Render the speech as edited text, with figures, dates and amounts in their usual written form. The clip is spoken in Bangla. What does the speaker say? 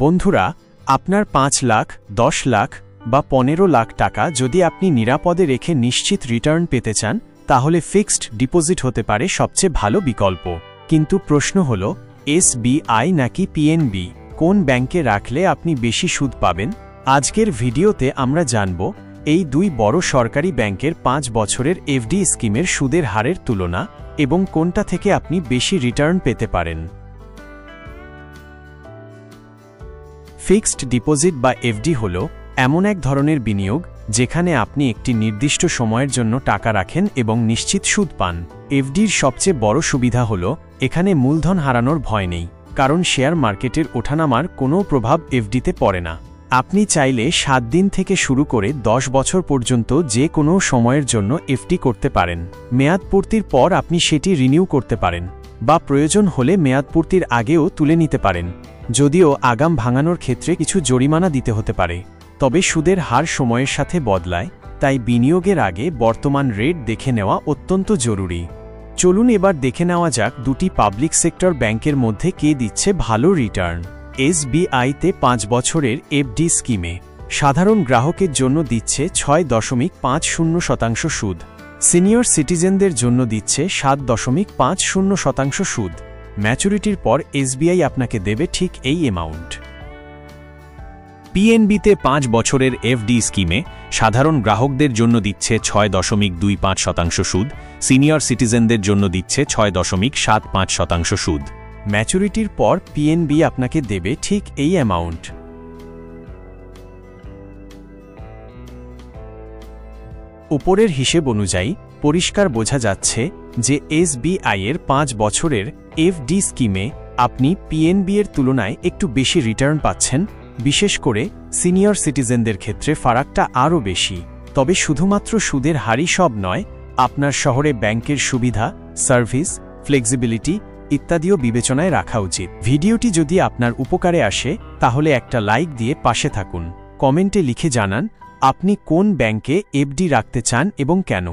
বন্ধুরা, আপনার ৫ লাখ, ১০ লাখ বা ১৫ লাখ টাকা যদি আপনি নিরাপদে রেখে নিশ্চিত রিটার্ন পেতে চান, তাহলে ফিক্সড ডিপোজিট হতে পারে সবচেয়ে ভালো বিকল্প। কিন্তু প্রশ্ন হল, এসবিআই নাকি পিএনবি, কোন ব্যাংকে রাখলে আপনি বেশি সুদ পাবেন? আজকের ভিডিওতে আমরা জানব এই দুই বড় সরকারি ব্যাংকের ৫ বছরের এফডি স্কিমের সুদের হারের তুলনা এবং কোনটা থেকে আপনি বেশি রিটার্ন পেতে পারেন। ফিক্সড ডিপোজিট বা এফডি হল এমন এক ধরনের বিনিয়োগ যেখানে আপনি একটি নির্দিষ্ট সময়ের জন্য টাকা রাখেন এবং নিশ্চিত সুদ পান। এফডির সবচেয়ে বড় সুবিধা হল এখানে মূলধন হারানোর ভয় নেই, কারণ শেয়ার মার্কেটের ওঠানামার কোনো প্রভাব এফডিতে পড়ে না। আপনি চাইলে ৭ দিন থেকে শুরু করে ১০ বছর পর্যন্ত যে কোনো সময়ের জন্য এফডি করতে পারেন। মেয়াদ পূর্তির পর আপনি সেটি রিনিউ করতে পারেন বা প্রয়োজন হলে মেয়াদ পূর্তির আগেও তুলে নিতে পারেন, যদিও আগাম ভাঙানোর ক্ষেত্রে কিছু জরিমানা দিতে হতে পারে। তবে সুদের হার সময়ের সাথে বদলায়, তাই বিনিয়োগের আগে বর্তমান রেট দেখে নেওয়া অত্যন্ত জরুরি। চলুন এবার দেখে নেওয়া যাক দুটি পাবলিক সেক্টর ব্যাংকের মধ্যে কে দিচ্ছে ভালো রিটার্ন। এসবিআইতে ৫ বছরের এফডি স্কিমে সাধারণ গ্রাহকের জন্য দিচ্ছে ৬.৫০% সুদ, সিনিয়র সিটিজেনদের জন্য দিচ্ছে ৭.৫০% সুদ। ম্যাচুরিটির পর এসবিআই আপনাকে দেবে ঠিক এই অ্যামাউন্ট। পিএনবিতে ৫ বছরের এফডি স্কিমে সাধারণ গ্রাহকদের জন্য দিচ্ছে ৬.২৫% সুদ, সিনিয়র সিটিজেনদের জন্য দিচ্ছে ৬.৭৫% সুদ। ম্যাচুরিটির পর পিএনবি আপনাকে দেবে ঠিক এই অ্যামাউন্ট। উপরের হিসেব অনুযায়ী পরিষ্কার বোঝা যাচ্ছে যে এসবিআই এর ৫ বছরের এফডি স্কিমে আপনি পিএনবি এর তুলনায় একটু বেশি রিটার্ন পাচ্ছেন। বিশেষ করে সিনিয়র সিটিজেনদের ক্ষেত্রে ফারাকটা আরও বেশি। তবে শুধুমাত্র সুদের হারই সব নয়, আপনার শহরে ব্যাংকের সুবিধা, সার্ভিস, ফ্লেক্সিবিলিটি ইত্যাদিও বিবেচনায় রাখা উচিত। ভিডিওটি যদি আপনার উপকারে আসে তাহলে একটা লাইক দিয়ে পাশে থাকুন। কমেন্টে লিখে জানান আপনি কোন ব্যাংকে এফডি রাখতে চান এবং কেন।